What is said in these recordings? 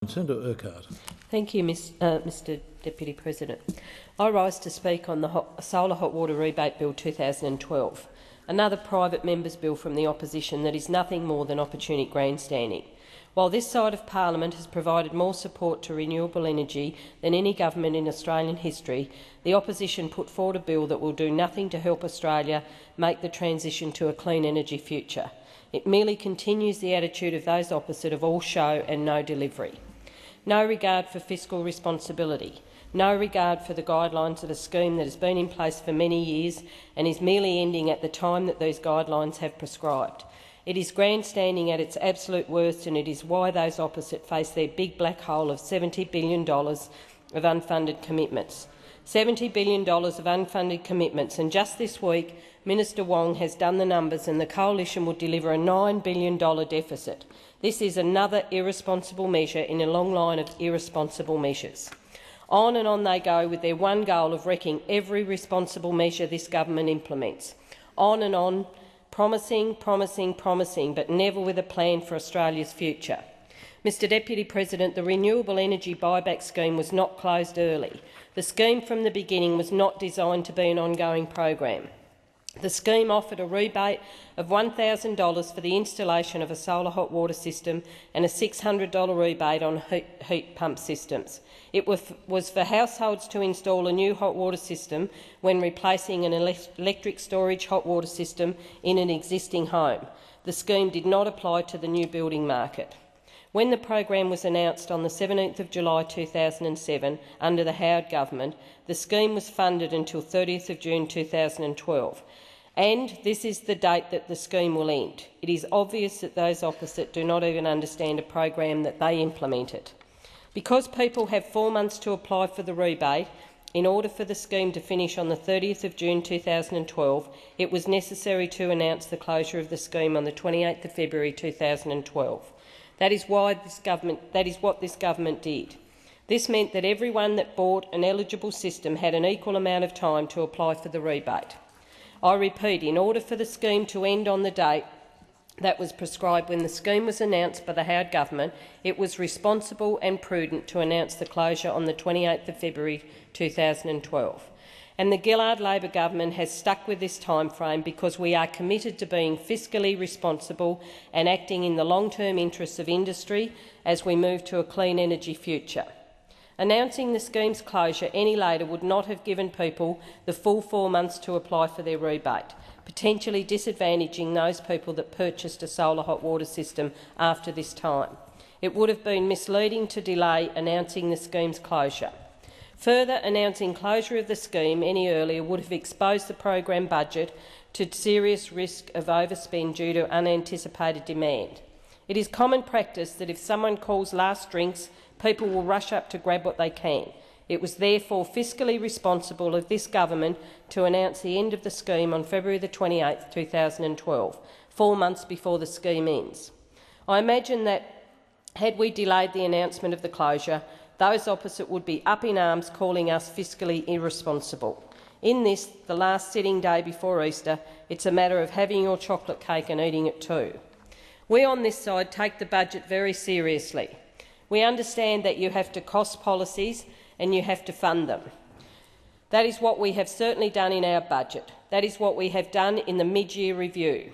Senator Urquhart. Thank you, Mr Deputy President. I rise to speak on the Solar Hot Water Rebate Bill 2012, another private member's bill from the opposition that is nothing more than opportunity grandstanding. While this side of Parliament has provided more support to renewable energy than any government in Australian history, the opposition put forward a bill that will do nothing to help Australia make the transition to a clean energy future. It merely continues the attitude of those opposite of all show and no delivery. No regard for fiscal responsibility, no regard for the guidelines of a scheme that has been in place for many years and is merely ending at the time that these guidelines have prescribed. It is grandstanding at its absolute worst, and it is why those opposite face their big black hole of $70 billion of unfunded commitments. $70 billion of unfunded commitments, and just this week Minister Wong has done the numbers and the coalition will deliver a $9 billion deficit. This is another irresponsible measure in a long line of irresponsible measures. On and on they go with their one goal of wrecking every responsible measure this government implements. On and on, promising, promising, promising, but never with a plan for Australia's future. Mr Deputy President, the renewable energy buyback scheme was not closed early. The scheme from the beginning was not designed to be an ongoing program. The scheme offered a rebate of $1,000 for the installation of a solar hot water system and a $600 rebate on heat pump systems. It was for households to install a new hot water system when replacing an electric storage hot water system in an existing home. The scheme did not apply to the new building market. When the program was announced on the 17th of July 2007 under the Howard government, the scheme was funded until 30th of June 2012. And this is the date that the scheme will end. It is obvious that those opposite do not even understand a program that they implemented. Because people have 4 months to apply for the rebate, in order for the scheme to finish on the 30th of June 2012, it was necessary to announce the closure of the scheme on the 28th of February 2012. That is what this government did. This meant that everyone that bought an eligible system had an equal amount of time to apply for the rebate. I repeat, in order for the scheme to end on the date that was prescribed when the scheme was announced by the Howard government, it was responsible and prudent to announce the closure on the 28th of February 2012. And the Gillard Labor Government has stuck with this timeframe because we are committed to being fiscally responsible and acting in the long-term interests of industry as we move to a clean energy future. Announcing the scheme's closure any later would not have given people the full 4 months to apply for their rebate, potentially disadvantaging those people that purchased a solar hot water system after this time. It would have been misleading to delay announcing the scheme's closure. Further, announcing closure of the scheme any earlier would have exposed the program budget to serious risk of overspend due to unanticipated demand. It is common practice that if someone calls last drinks, people will rush up to grab what they can. It was therefore fiscally responsible of this government to announce the end of the scheme on February the 28th, 2012, 4 months before the scheme ends. I imagine that had we delayed the announcement of the closure, those opposite would be up in arms calling us fiscally irresponsible. In this, the last sitting day before Easter, it's a matter of having your chocolate cake and eating it too. We on this side take the budget very seriously. We understand that you have to cost policies and you have to fund them. That is what we have certainly done in our budget. That is what we have done in the mid-year review.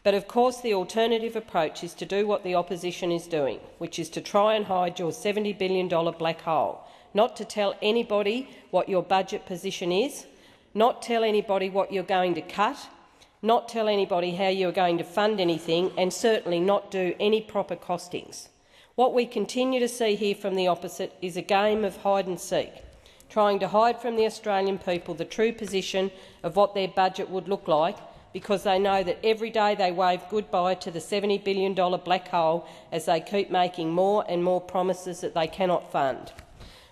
But of course the alternative approach is to do what the opposition is doing, which is to try and hide your $70 billion black hole, not to tell anybody what your budget position is, not tell anybody what you're going to cut, not tell anybody how you're going to fund anything, and certainly not do any proper costings. What we continue to see here from the opposite is a game of hide and seek, trying to hide from the Australian people the true position of what their budget would look like, because they know that every day they wave goodbye to the $70 billion black hole as they keep making more and more promises that they cannot fund.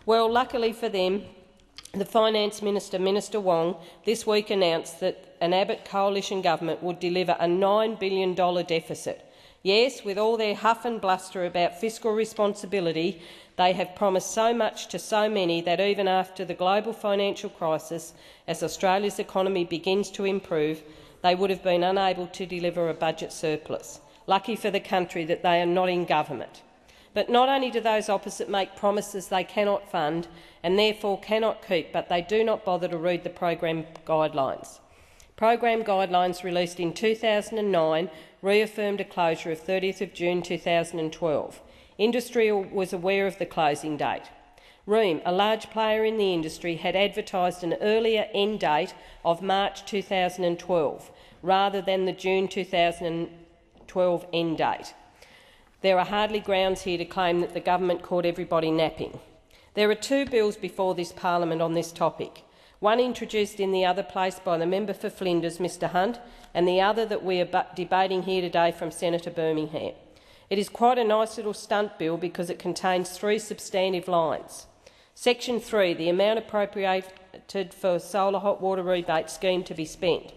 Well, luckily for them, the Finance Minister, Minister Wong, this week announced that an Abbott coalition government would deliver a $9 billion deficit. Yes, with all their huff and bluster about fiscal responsibility, they have promised so much to so many that even after the global financial crisis, as Australia's economy begins to improve, they would have been unable to deliver a budget surplus. Lucky for the country that they are not in government. But not only do those opposite make promises they cannot fund and therefore cannot keep, but they do not bother to read the program guidelines. Program guidelines released in 2009 reaffirmed a closure of 30th of June 2012. Industry was aware of the closing date. Ream, a large player in the industry, had advertised an earlier end date of March 2012 rather than the June 2012 end date. There are hardly grounds here to claim that the government caught everybody napping. There are two bills before this parliament on this topic, one introduced in the other place by the member for Flinders, Mr Hunt, and the other that we are debating here today from Senator Birmingham. It is quite a nice little stunt bill because it contains 3 substantive lines. Section 3, the amount appropriated for solar hot water rebate scheme to be spent.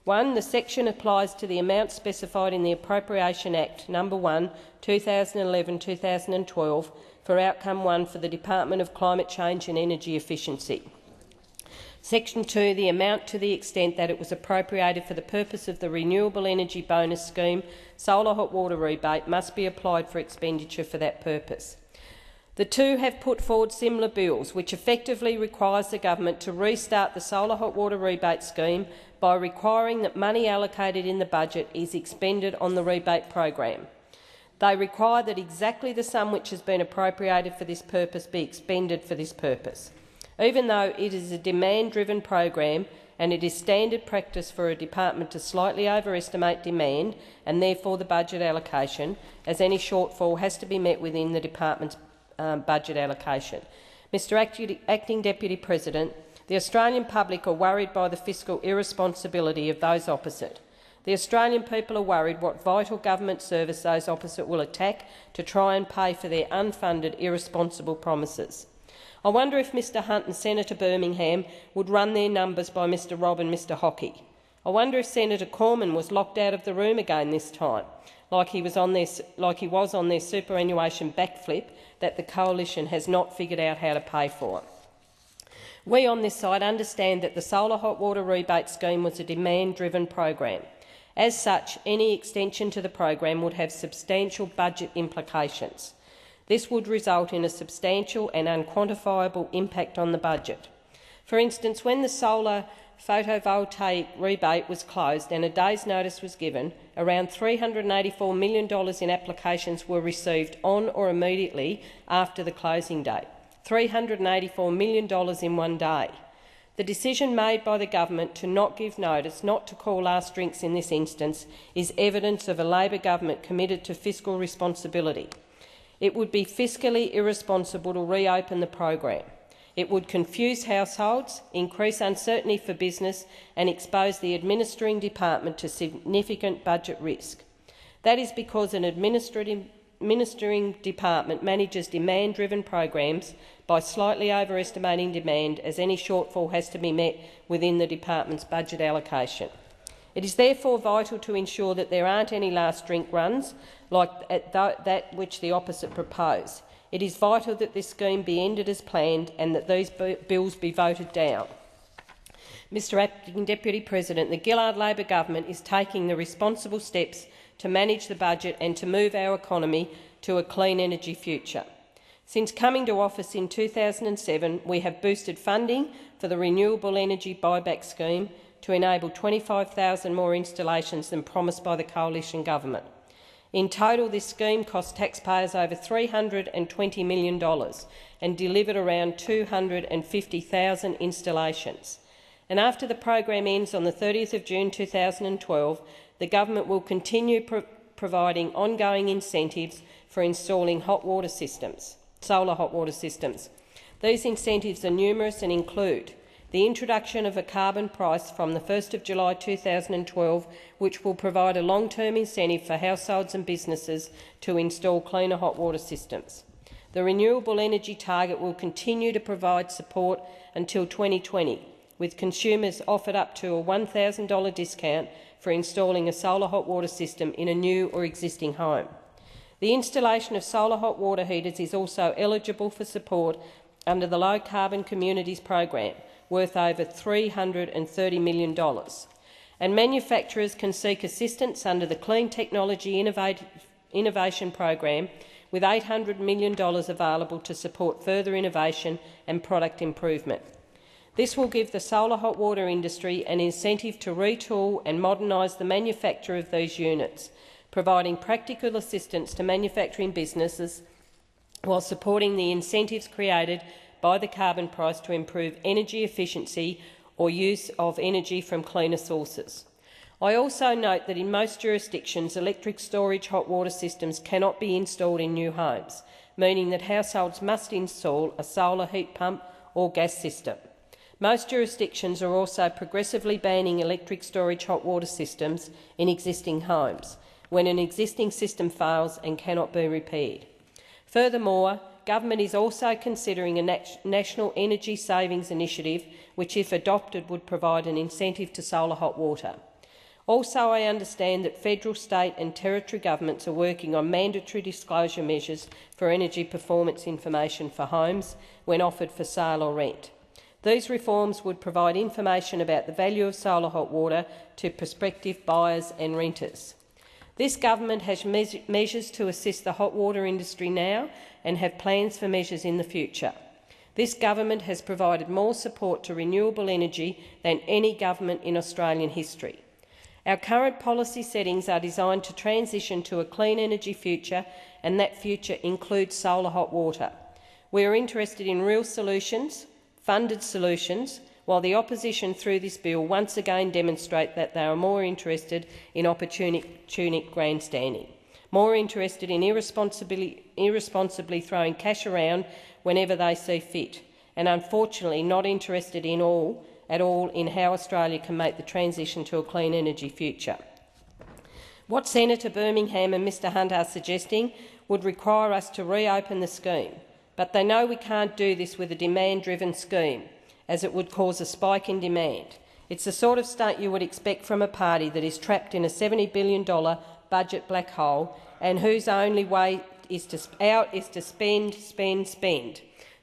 1. The section applies to the amount specified in the Appropriation Act No. 1, 2011-2012 for Outcome 1 for the Department of Climate Change and Energy Efficiency. Section 2, the amount to the extent that it was appropriated for the purpose of the Renewable Energy Bonus Scheme solar hot water rebate must be applied for expenditure for that purpose. The two have put forward similar bills, which effectively requires the government to restart the solar hot water rebate scheme by requiring that money allocated in the budget is expended on the rebate program. They require that exactly the sum which has been appropriated for this purpose be expended for this purpose. Even though it is a demand-driven program and it is standard practice for a department to slightly overestimate demand and therefore the budget allocation, as any shortfall has to be met within the department's budget allocation. Mr Acting Deputy President, the Australian public are worried by the fiscal irresponsibility of those opposite. The Australian people are worried what vital government service those opposite will attack to try and pay for their unfunded, irresponsible promises. I wonder if Mr Hunt and Senator Birmingham would run their numbers by Mr Robb and Mr Hockey. I wonder if Senator Cormann was locked out of the room again this time, like he was on their superannuation backflip that the coalition has not figured out how to pay for. We on this side understand that the solar hot water rebate scheme was a demand-driven program. As such, any extension to the program would have substantial budget implications. This would result in a substantial and unquantifiable impact on the budget. For instance, when the solar photovoltaic rebate was closed and a day's notice was given, around $384 million in applications were received on or immediately after the closing date. $384 million in one day. The decision made by the government to not give notice, not to call last drinks in this instance, is evidence of a Labor government committed to fiscal responsibility. It would be fiscally irresponsible to reopen the program. It would confuse households, increase uncertainty for business and expose the administering department to significant budget risk. That is because an administering department manages demand-driven programs by slightly overestimating demand, as any shortfall has to be met within the department's budget allocation. It is therefore vital to ensure that there aren't any last drink runs like that which the opposite propose. It is vital that this scheme be ended as planned and that these bills be voted down. Mr Acting Deputy President, the Gillard Labor Government is taking the responsible steps to manage the budget and to move our economy to a clean energy future. Since coming to office in 2007, we have boosted funding for the Renewable Energy Buyback Scheme to enable 25,000 more installations than promised by the Coalition Government. In total, this scheme cost taxpayers over $320 million and delivered around 250,000 installations. And after the program ends on the 30th of June 2012, the government will continue providing ongoing incentives for installing hot water systems, solar hot water systems. These incentives are numerous and include the introduction of a carbon price from the 1st of July 2012, which will provide a long-term incentive for households and businesses to install cleaner hot water systems. The renewable energy target will continue to provide support until 2020, with consumers offered up to a $1,000 discount for installing a solar hot water system in a new or existing home. The installation of solar hot water heaters is also eligible for support under the Low Carbon Communities program, worth over $330 million. And manufacturers can seek assistance under the Clean Technology Innovation program, with $800 million available to support further innovation and product improvement. This will give the solar hot water industry an incentive to retool and modernise the manufacture of these units, providing practical assistance to manufacturing businesses while supporting the incentives created by the carbon price to improve energy efficiency or use of energy from cleaner sources. I also note that in most jurisdictions, electric storage hot water systems cannot be installed in new homes, meaning that households must install a solar heat pump or gas system. Most jurisdictions are also progressively banning electric storage hot water systems in existing homes when an existing system fails and cannot be repaired. Furthermore, Government is also considering a national energy savings initiative which, if adopted, would provide an incentive to solar hot water. Also, I understand that federal, state and territory governments are working on mandatory disclosure measures for energy performance information for homes when offered for sale or rent. These reforms would provide information about the value of solar hot water to prospective buyers and renters. This government has measures to assist the hot water industry now and have plans for measures in the future. This government has provided more support to renewable energy than any government in Australian history. Our current policy settings are designed to transition to a clean energy future, and that future includes solar hot water. We are interested in real solutions, funded solutions, while the opposition through this bill once again demonstrate that they are more interested in opportunistic grandstanding, more interested in irresponsibly throwing cash around whenever they see fit, and unfortunately not interested at all in how Australia can make the transition to a clean energy future. What Senator Birmingham and Mr Hunt are suggesting would require us to reopen the scheme, but they know we can't do this with a demand-driven scheme, as it would cause a spike in demand. It's the sort of stunt you would expect from a party that is trapped in a $70 billion budget black hole and whose only way is to spend.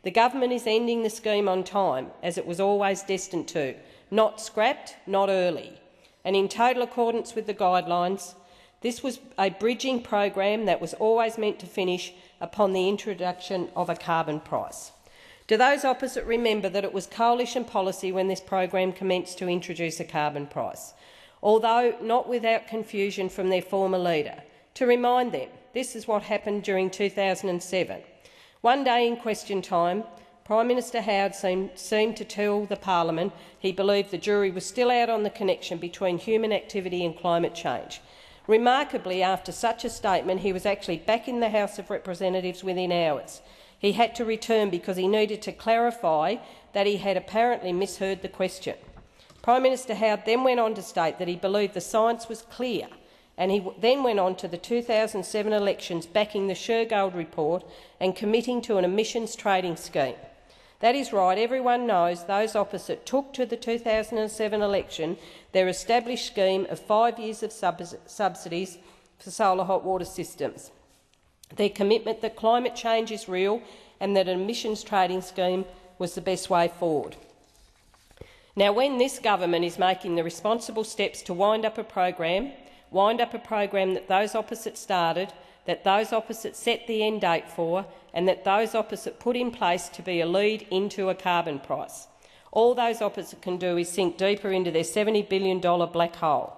The government is ending the scheme on time, as it was always destined to, not scrapped, not early. And in total accordance with the guidelines, this was a bridging program that was always meant to finish upon the introduction of a carbon price. Do those opposite remember that it was coalition policy when this program commenced to introduce a carbon price, although not without confusion from their former leader? To remind them, this is what happened during 2007. One day in question time, Prime Minister Howard seemed to tell the Parliament he believed the jury was still out on the connection between human activity and climate change. Remarkably, after such a statement, he was actually back in the House of Representatives within hours. He had to return because he needed to clarify that he had apparently misheard the question. Prime Minister Howard then went on to state that he believed the science was clear, and he then went on to the 2007 elections backing the Shergold report and committing to an emissions trading scheme. That is right, everyone knows those opposite took to the 2007 election their established scheme of 5 years of subsidies for solar hot water systems, their commitment that climate change is real and that an emissions trading scheme was the best way forward. Now, when this government is making the responsible steps to wind up a program that those opposite started, that those opposite set the end date for, and that those opposite put in place to be a lead into a carbon price, all those opposite can do is sink deeper into their $70 billion black hole.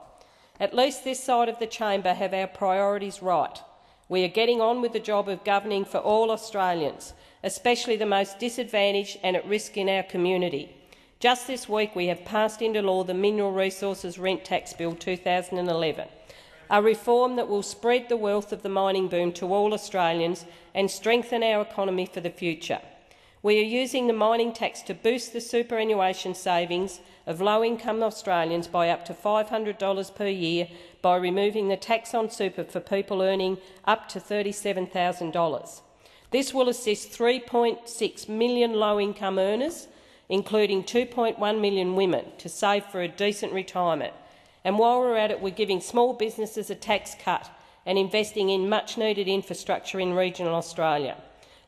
At least this side of the chamber have our priorities right. We are getting on with the job of governing for all Australians, especially the most disadvantaged and at risk in our community. Just this week we have passed into law the Mineral Resources Rent Tax Bill 2011, a reform that will spread the wealth of the mining boom to all Australians and strengthen our economy for the future. We are using the mining tax to boost the superannuation savings of low-income Australians by up to $500 per year by removing the tax on super for people earning up to $37,000. This will assist 3.6 million low-income earners, including 2.1 million women, to save for a decent retirement. And while we're at it, we're giving small businesses a tax cut and investing in much-needed infrastructure in regional Australia.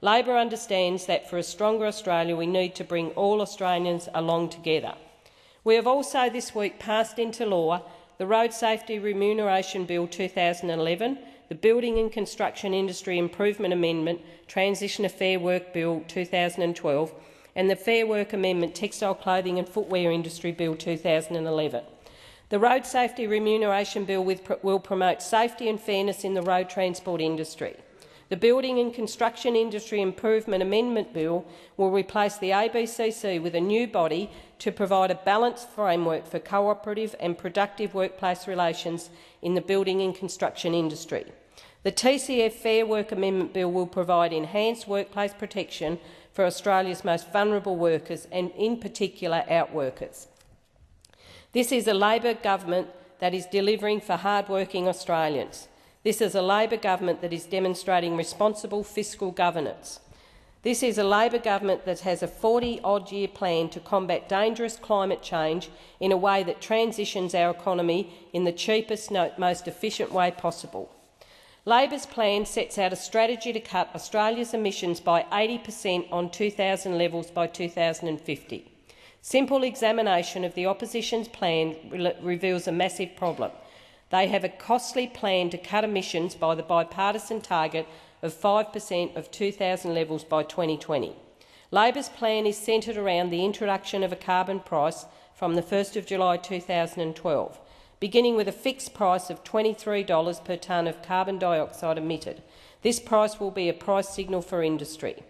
Labor understands that for a stronger Australia we need to bring all Australians along together. We have also this week passed into law the Road Safety Remuneration Bill 2011 the Building and Construction Industry Improvement Amendment, Transition to Fair Work Bill 2012, and the Fair Work Amendment, Textile Clothing and Footwear Industry Bill 2011. The Road Safety Remuneration Bill will promote safety and fairness in the road transport industry. The Building and Construction Industry Improvement Amendment Bill will replace the ABCC with a new body to provide a balanced framework for cooperative and productive workplace relations in the building and construction industry. The TCF Fair Work Amendment Bill will provide enhanced workplace protection for Australia's most vulnerable workers and, in particular, outworkers. This is a Labor government that is delivering for hard-working Australians. This is a Labor government that is demonstrating responsible fiscal governance. This is a Labor government that has a 40-odd-year plan to combat dangerous climate change in a way that transitions our economy in the cheapest, most efficient way possible. Labor's plan sets out a strategy to cut Australia's emissions by 80% on 2000 levels by 2050. Simple examination of the opposition's plan reveals a massive problem. They have a costly plan to cut emissions by the bipartisan target of 5% of 2000 levels by 2020. Labor's plan is centred around the introduction of a carbon price from the 1st of July 2012, beginning with a fixed price of $23 per tonne of carbon dioxide emitted. This price will be a price signal for industry.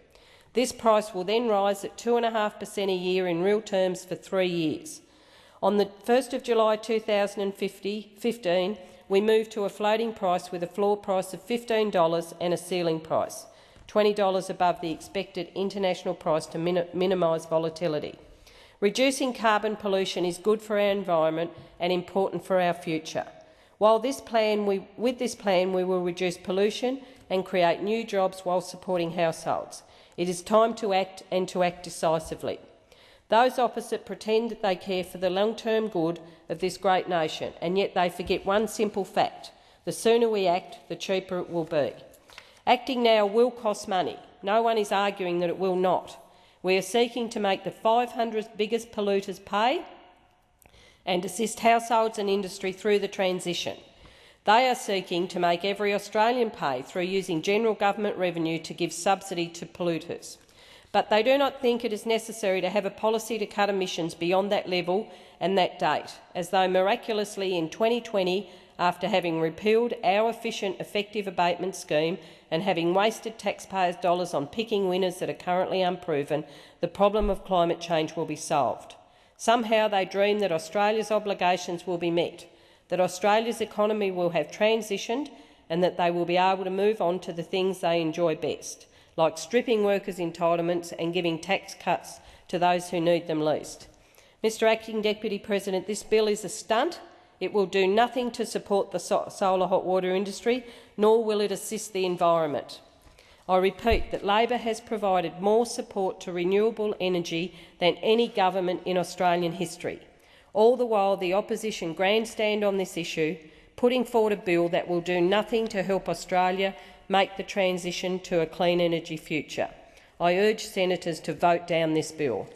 This price will then rise at 2.5% a year in real terms for 3 years. On the 1st of July 2015, we moved to a floating price with a floor price of $15 and a ceiling price, $20 above the expected international price to minimise volatility. Reducing carbon pollution is good for our environment and important for our future. With this plan, we will reduce pollution and create new jobs while supporting households. It is time to act, and to act decisively. Those opposite pretend that they care for the long-term good of this great nation, and yet they forget one simple fact: the sooner we act, the cheaper it will be. Acting now will cost money. No one is arguing that it will not. We are seeking to make the 500 biggest polluters pay and assist households and industry through the transition. They are seeking to make every Australian pay through using general government revenue to give subsidy to polluters. But they do not think it is necessary to have a policy to cut emissions beyond that level and that date, as though miraculously in 2020, after having repealed our efficient effective abatement scheme and having wasted taxpayers' dollars on picking winners that are currently unproven, the problem of climate change will be solved. Somehow they dream that Australia's obligations will be met, that Australia's economy will have transitioned, and that they will be able to move on to the things they enjoy best, like stripping workers' entitlements and giving tax cuts to those who need them least. Mr Acting Deputy President, this bill is a stunt. It will do nothing to support the solar hot water industry, nor will it assist the environment. I repeat that Labor has provided more support to renewable energy than any government in Australian history. All the while the opposition grandstand on this issue, putting forward a bill that will do nothing to help Australia make the transition to a clean energy future. I urge senators to vote down this bill.